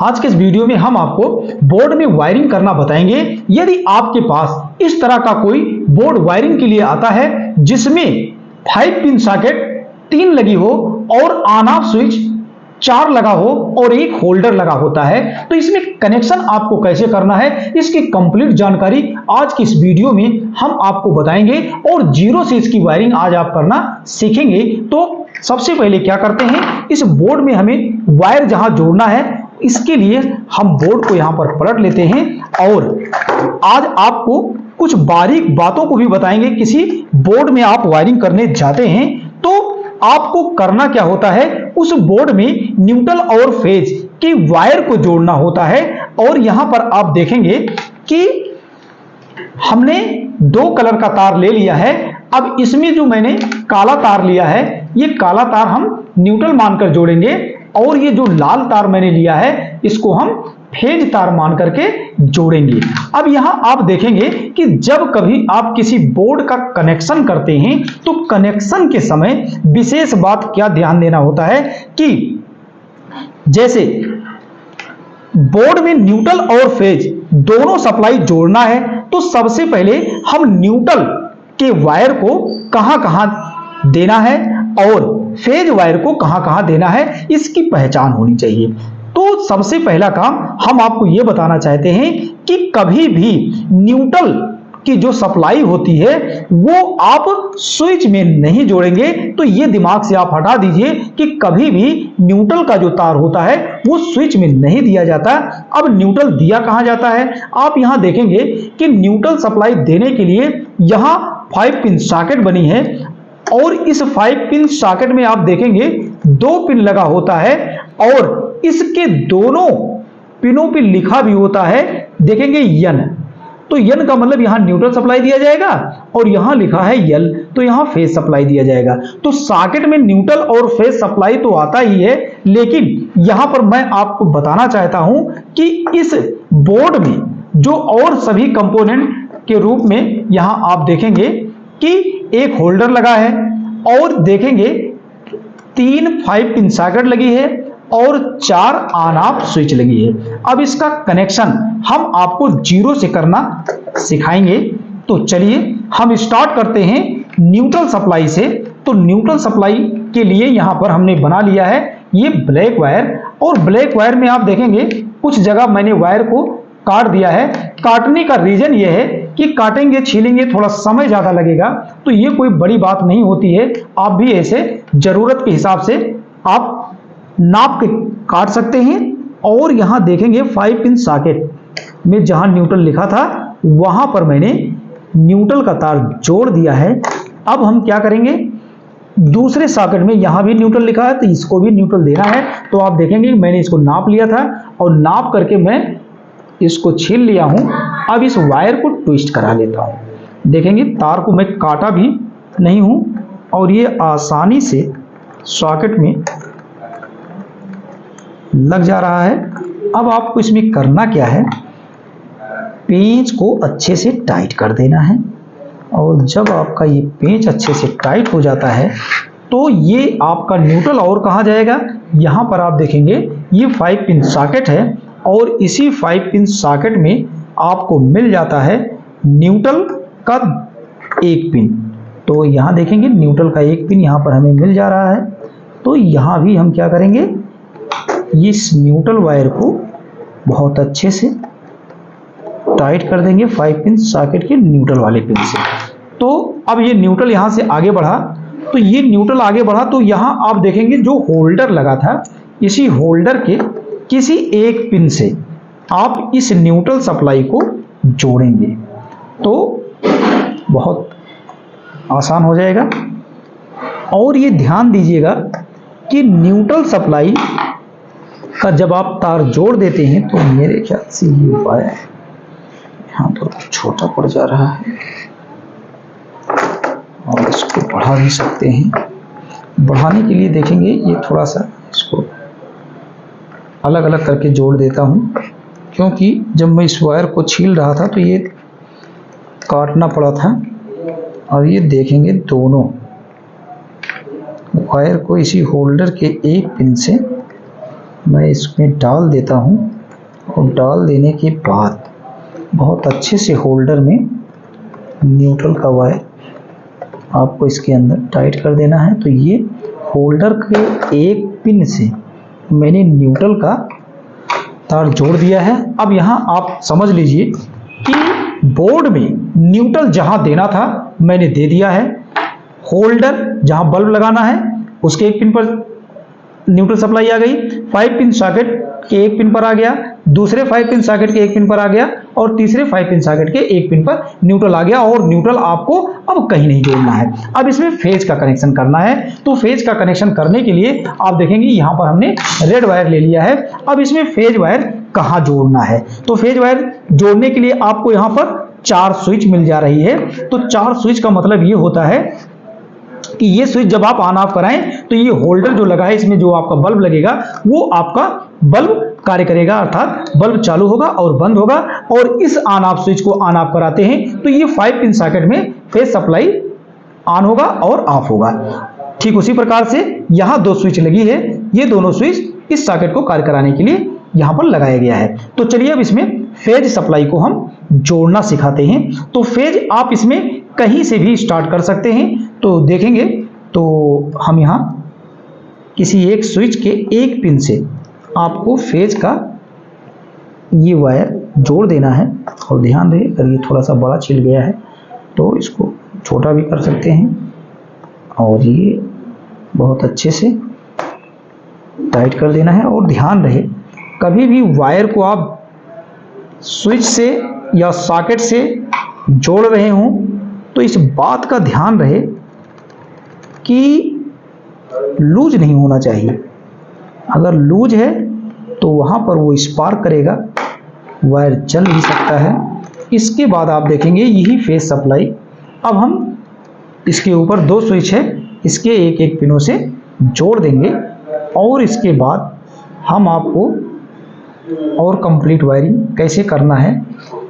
आज के इस वीडियो में हम आपको बोर्ड में वायरिंग करना बताएंगे। यदि आपके पास इस तरह का कोई बोर्ड वायरिंग के लिए आता है जिसमें 5 पिन सॉकेट 3 लगी हो और ऑन ऑफ स्विच 4 लगा हो और एक होल्डर लगा होता है, तो इसमें कनेक्शन आपको कैसे करना है, इसकी कंप्लीट जानकारी आज की इस वीडियो में हम आपको बताएंगे और जीरो से इसकी वायरिंग आज आप करना सीखेंगे। तो सबसे पहले क्या करते हैं, इस बोर्ड में हमें वायर जहां जोड़ना है इसके लिए हम बोर्ड को यहां पर पलट लेते हैं और आज आपको कुछ बारीक बातों को भी बताएंगे। किसी बोर्ड में आप वायरिंग करने जाते हैं तो आपको करना क्या होता है, उस बोर्ड में न्यूट्रल और फेज की वायर को जोड़ना होता है। और यहां पर आप देखेंगे कि हमने 2 कलर का तार ले लिया है। अब इसमें जो मैंने काला तार लिया है, ये काला तार हम न्यूट्रल मानकर जोड़ेंगे और ये जो लाल तार मैंने लिया है इसको हम फेज तार मान करके जोड़ेंगे। अब यहां आप देखेंगे कि जब कभी आप किसी बोर्ड का कनेक्शन करते हैं तो कनेक्शन के समय विशेष बात क्या ध्यान देना होता है कि जैसे बोर्ड में न्यूट्रल और फेज दोनों सप्लाई जोड़ना है तो सबसे पहले हम न्यूट्रल के वायर को कहां-कहां देना है और फेज वायर को कहां-कहां देना है, इसकी पहचान होनी चाहिए। तो सबसे पहला काम हम आपको यह बताना चाहते हैं कि कभी भी न्यूट्रल की जो सप्लाई होती है वो आप स्विच में नहीं जोड़ेंगे। तो ये दिमाग से आप हटा दीजिए कि कभी भी न्यूट्रल का जो तार होता है वो स्विच में नहीं दिया जाता। अब न्यूट्रल दिया कहां जाता है, आप यहां देखेंगे कि न्यूट्रल सप्लाई देने के लिए यहां 5 पिन सॉकेट बनी है और इस 5 पिन सॉकेट में आप देखेंगे 2 पिन लगा होता है और इसके दोनों पिनों पे लिखा भी होता है, देखेंगे यन। तो यन का मतलब यहां न्यूट्रल सप्लाई दिया जाएगा और यहां लिखा है यल, तो यहां फेज सप्लाई दिया जाएगा। तो सॉकेट में न्यूट्रल और फेज सप्लाई तो आता ही है, लेकिन यहां पर मैं आपको बताना चाहता हूं कि इस बोर्ड में जो और सभी कंपोनेंट के रूप में यहां आप देखेंगे कि एक होल्डर लगा है और देखेंगे 3 5 पिन सॉकेट लगी है और 4 ऑन ऑफ स्विच लगी है। अब इसका कनेक्शन हम आपको जीरो से करना सिखाएंगे। तो चलिए हम स्टार्ट करते हैं न्यूट्रल सप्लाई से। तो न्यूट्रल सप्लाई के लिए यहां पर हमने बना लिया है ये ब्लैक वायर और ब्लैक वायर में आप देखेंगे कुछ जगह मैंने वायर को काट दिया है। काटने का रीजन ये है कि काटेंगे छीलेंगे थोड़ा समय ज्यादा लगेगा, तो ये कोई बड़ी बात नहीं होती है। आप भी ऐसे जरूरत के हिसाब से आप नाप के काट सकते हैं। और यहां देखेंगे 5 पिन सॉकेट में जहां न्यूट्रल लिखा था वहां पर मैंने न्यूट्रल का तार जोड़ दिया है। अब हम क्या करेंगे, दूसरे सॉकेट में यहां भी न्यूट्रल लिखा है तो इसको भी न्यूट्रल देना है। तो आप देखेंगे मैंने इसको नाप लिया था और नाप करके मैं इसको छील लिया हूं। अब इस वायर को ट्विस्ट करा लेता हूं। देखेंगे तार को मैं काटा भी नहीं हूं और ये आसानी से सॉकेट में लग जा रहा है। अब आपको इसमें करना क्या है, पेंच को अच्छे से टाइट कर देना है और जब आपका ये पेंच अच्छे से टाइट हो जाता है तो ये आपका न्यूट्रल और कहाँ जाएगा, यहाँ पर आप देखेंगे ये 5 पिन सॉकेट है और इसी 5 पिन सॉकेट में आपको मिल जाता है न्यूट्रल का 1 पिन। तो यहाँ देखेंगे न्यूट्रल का 1 पिन यहाँ पर हमें मिल जा रहा है। तो यहाँ भी हम क्या करेंगे, इस न्यूट्रल वायर को बहुत अच्छे से टाइट कर देंगे 5 पिन सॉकेट के न्यूट्रल वाले पिन से। तो अब ये न्यूट्रल यहाँ से आगे बढ़ा, तो ये न्यूट्रल आगे बढ़ा तो यहाँ आप देखेंगे जो होल्डर लगा था इसी होल्डर के किसी एक पिन से आप इस न्यूट्रल सप्लाई को जोड़ेंगे तो बहुत आसान हो जाएगा। और ये ध्यान दीजिएगा कि न्यूट्रल सप्लाई का जब आप तार जोड़ देते हैं तो मेरे ख्याल से ये वायर यहाँ तो छोटा पड़ जा रहा है और इसको बढ़ा भी सकते हैं। बढ़ाने के लिए देखेंगे ये थोड़ा सा इसको अलग अलग करके जोड़ देता हूँ, क्योंकि जब मैं इस वायर को छील रहा था तो ये काटना पड़ा था। और ये देखेंगे दोनों वायर को इसी होल्डर के एक पिन से मैं इसमें डाल देता हूँ और डाल देने के बाद बहुत अच्छे से होल्डर में न्यूट्रल का वायर आपको इसके अंदर टाइट कर देना है। तो ये होल्डर के एक पिन से मैंने न्यूट्रल का तार जोड़ दिया है। अब यहाँ आप समझ लीजिए कि बोर्ड में न्यूट्रल जहाँ देना था मैंने दे दिया है। होल्डर जहाँ बल्ब लगाना है उसके एक पिन पर न्यूट्रल सप्लाई आ गई, 5 पिन सॉकेट के एक पिन पर आ गया, दूसरे 5 पिन सॉकेट के एक पिन पर आ गया और तीसरे 5 पिन सॉकेट के एक पिन पर न्यूट्रल आ गया। और न्यूट्रल आपको अब कहीं नहीं जोड़ना है। अब इसमें फेज का कनेक्शन करना है। तो फेज का कनेक्शन करने के लिए आप देखेंगे यहाँ पर हमने रेड वायर ले लिया है। अब इसमें फेज वायर कहाँ जोड़ना है? तो फेज वायर जोड़ने के लिए आपको यहाँ पर 4 स्विच मिल जा रही है। तो 4 स्विच का मतलब ये होता है कि ये स्विच जब आप ऑन ऑफ कराएं तो ये होल्डर जो लगा है इसमें जो आपका बल्ब लगेगा वो आपका बल्ब कार्य करेगा, अर्थात बल्ब चालू होगा और बंद होगा। और इस ऑन ऑफ स्विच को ऑन ऑफ कराते हैं तो ये 5 पिन सॉकेट में फेज सप्लाई ऑन होगा और ऑफ होगा। ठीक उसी प्रकार से यहाँ 2 स्विच लगी है, ये दोनों स्विच इस सॉकेट को कार्य कराने के लिए यहाँ पर लगाया गया है। तो चलिए अब इसमें फेज सप्लाई को हम जोड़ना सिखाते हैं। तो फेज आप इसमें कहीं से भी स्टार्ट कर सकते हैं। तो देखेंगे तो हम यहाँ किसी एक स्विच के एक पिन से आपको फेज का ये वायर जोड़ देना है। और ध्यान रहे अगर ये थोड़ा सा बड़ा छिल गया है तो इसको छोटा भी कर सकते हैं। और ये बहुत अच्छे से टाइट कर देना है। और ध्यान रहे कभी भी वायर को आप स्विच से या सॉकेट से जोड़ रहे हों तो इस बात का ध्यान रहे कि लूज नहीं होना चाहिए। अगर लूज है तो वहाँ पर वो स्पार्क करेगा, वायर जल भी सकता है। इसके बाद आप देखेंगे यही फेज सप्लाई। अब हम इसके ऊपर 2 स्विच है, इसके एक एक पिनों से जोड़ देंगे और इसके बाद हम आपको और कंप्लीट वायरिंग कैसे करना है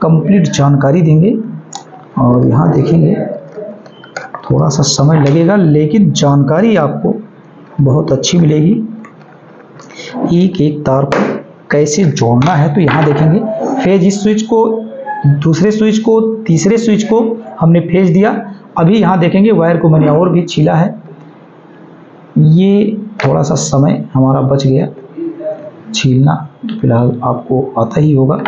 कंप्लीट जानकारी देंगे। और यहाँ देखेंगे थोड़ा सा समय लगेगा लेकिन जानकारी आपको बहुत अच्छी मिलेगी। एक एक तार को कैसे जोड़ना है तो यहाँ देखेंगे फेज इस स्विच को, दूसरे स्विच को, तीसरे स्विच को हमने फेज दिया। अभी यहाँ देखेंगे वायर को मैंने और भी छीला है। ये थोड़ा सा समय हमारा बच गया छीलना, तो फिलहाल आपको आता ही होगा।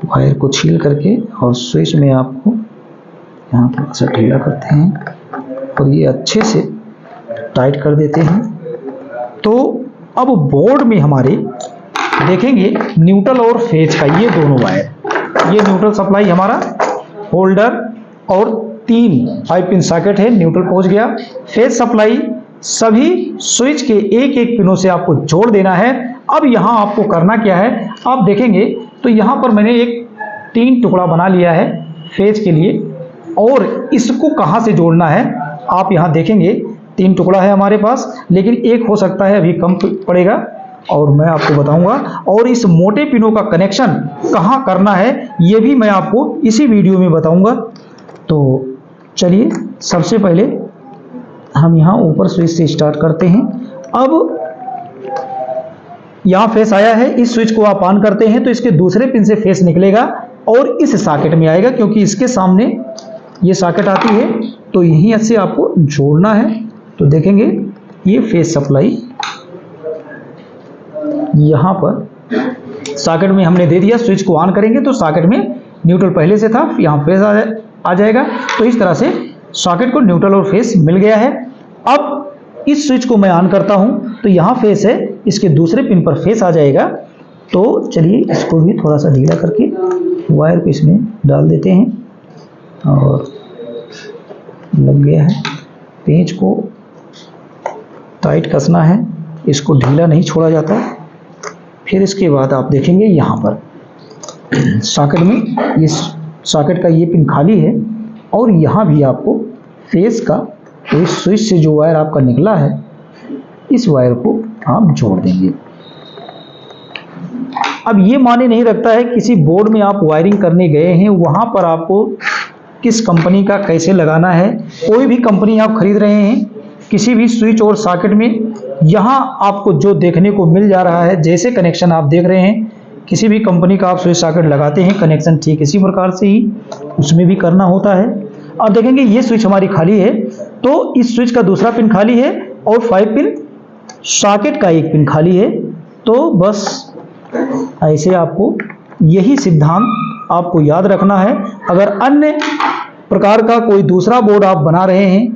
वायर को छील करके और स्विच में आपको यहाँ थोड़ा सा ढीला करते हैं और ये अच्छे से टाइट कर देते हैं। तो अब बोर्ड में हमारे देखेंगे न्यूट्रल और फेज का ये दोनों वायर, ये न्यूट्रल सप्लाई हमारा होल्डर और 3 5 पिन सॉकेट है, न्यूट्रल पहुंच गया। फेज सप्लाई सभी स्विच के एक एक पिनों से आपको जोड़ देना है। अब यहाँ आपको करना क्या है आप देखेंगे तो यहाँ पर मैंने एक 3 टुकड़ा बना लिया है फेज के लिए। और इसको कहाँ से जोड़ना है आप यहाँ देखेंगे 3 टुकड़ा है हमारे पास, लेकिन एक हो सकता है अभी कम पड़ेगा और मैं आपको बताऊंगा। और इस मोटे पिनों का कनेक्शन कहाँ करना है ये भी मैं आपको इसी वीडियो में बताऊंगा। तो चलिए सबसे पहले हम यहाँ ऊपर स्विच से स्टार्ट करते हैं। अब यहाँ फेस आया है, इस स्विच को आप ऑन करते हैं तो इसके दूसरे पिन से फेस निकलेगा और इस सॉकेट में आएगा, क्योंकि इसके सामने ये सॉकेट आती है। तो यहीं से आपको जोड़ना है। तो देखेंगे ये फेस सप्लाई यहाँ पर सॉकेट में हमने दे दिया। स्विच को ऑन करेंगे तो सॉकेट में न्यूट्रल पहले से था, यहाँ फेस आ जाएगा। तो इस तरह से सॉकेट को न्यूट्रल और फेस मिल गया है। अब इस स्विच को मैं ऑन करता हूँ तो यहाँ फेस है, इसके दूसरे पिन पर फेस आ जाएगा। तो चलिए इसको भी थोड़ा सा ढीला करके वायर को इसमें डाल देते हैं और लग गया है। पेंच को टाइट कसना है, इसको ढीला नहीं छोड़ा जाता। फिर इसके बाद आप देखेंगे यहाँ पर सॉकेट में इस सॉकेट का ये पिन खाली है और यहाँ भी आपको फेस का, तो इस स्विच से जो वायर आपका निकला है इस वायर को आप जोड़ देंगे। अब ये माने नहीं रखता है किसी बोर्ड में आप वायरिंग करने गए हैं वहाँ पर आपको किस कंपनी का कैसे लगाना है। कोई भी कंपनी आप खरीद रहे हैं किसी भी स्विच और सॉकेट में यहाँ आपको जो देखने को मिल जा रहा है, जैसे कनेक्शन आप देख रहे हैं, किसी भी कंपनी का आप स्विच सॉकेट लगाते हैं कनेक्शन ठीक इसी प्रकार से ही उसमें भी करना होता है। अब देखेंगे ये स्विच हमारी खाली है, तो इस स्विच का दूसरा पिन खाली है और 5 पिन सॉकेट का एक पिन खाली है। तो बस ऐसे आपको यही सिद्धांत आपको याद रखना है। अगर अन्य प्रकार का कोई दूसरा बोर्ड आप बना रहे हैं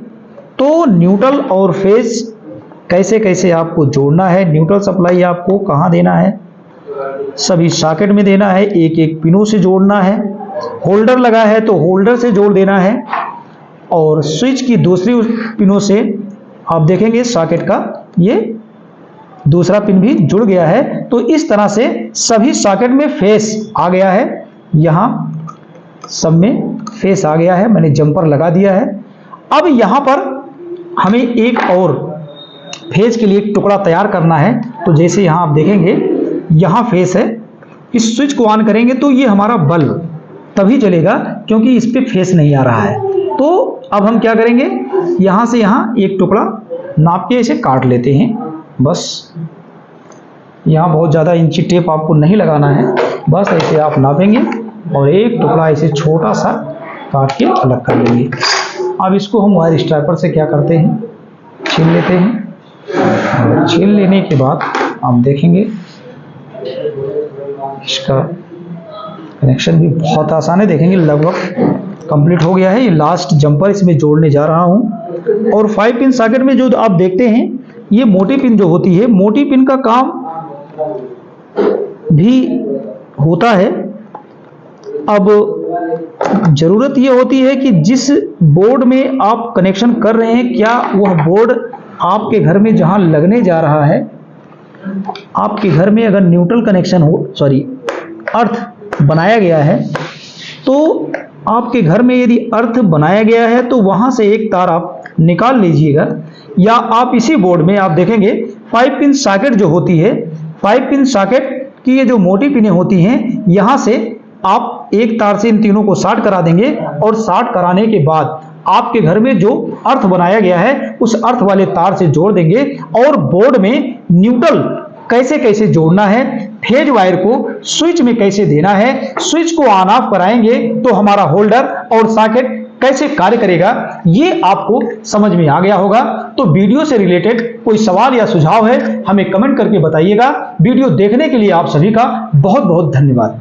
तो न्यूट्रल और फेज कैसे कैसे आपको जोड़ना है, न्यूट्रल सप्लाई आपको कहाँ देना है, सभी सॉकेट में देना है, एक एक पिनों से जोड़ना है। होल्डर लगा है तो होल्डर से जोड़ देना है और स्विच की दूसरी पिनों से आप देखेंगे सॉकेट का ये दूसरा पिन भी जुड़ गया है। तो इस तरह से सभी सॉकेट में फेस आ गया है, यहाँ सब में फेस आ गया है, मैंने जंपर लगा दिया है। अब यहाँ पर हमें एक और फेस के लिए एक टुकड़ा तैयार करना है। तो जैसे यहाँ आप देखेंगे यहाँ फेस है, इस स्विच को ऑन करेंगे तो ये हमारा बल्ब तभी जलेगा क्योंकि इस पे फेस नहीं आ रहा है। तो अब हम क्या करेंगे, यहाँ से यहाँ एक टुकड़ा नाप के इसे काट लेते हैं। बस यहाँ बहुत ज़्यादा इंची टेप आपको नहीं लगाना है, बस ऐसे आप नापेंगे और एक टुकड़ा ऐसे छोटा सा काट के अलग कर लेंगे। अब इसको हम वायर स्ट्रैपर से क्या करते हैं, छील लेते हैं और छील लेने के बाद हम देखेंगे इसका कनेक्शन भी बहुत आसान है। देखेंगे लगभग कंप्लीट हो गया है। ये लास्ट जंपर इसमें जोड़ने जा रहा हूँ। और 5 पिन सॉकेट में जो आप देखते हैं ये मोटी पिन जो होती है, मोटी पिन का काम भी होता है। अब जरूरत ये होती है कि जिस बोर्ड में आप कनेक्शन कर रहे हैं क्या वह बोर्ड आपके घर में जहां लगने जा रहा है, आपके घर में अगर न्यूट्रल कनेक्शन हो, अर्थ बनाया गया है, तो आपके घर में यदि अर्थ बनाया गया है तो वहां से एक तार आप निकाल लीजिएगा। या आप इसी बोर्ड में आप देखेंगे 5 पिन सॉकेट जो होती है, 5 पिन सॉकेट की ये जो मोटी पिनें होती हैं, यहां से आप एक तार से इन तीनों को शॉर्ट करा देंगे और शॉर्ट कराने के बाद आपके घर में जो अर्थ बनाया गया है उस अर्थ वाले तार से जोड़ देंगे। और बोर्ड में न्यूट्रल कैसे कैसे जोड़ना है, फेज वायर को स्विच में कैसे देना है, स्विच को ऑन ऑफ कराएंगे तो हमारा होल्डर और सॉकेट कैसे कार्य करेगा, ये आपको समझ में आ गया होगा। तो वीडियो से रिलेटेड कोई सवाल या सुझाव है हमें कमेंट करके बताइएगा। वीडियो देखने के लिए आप सभी का बहुत बहुत धन्यवाद।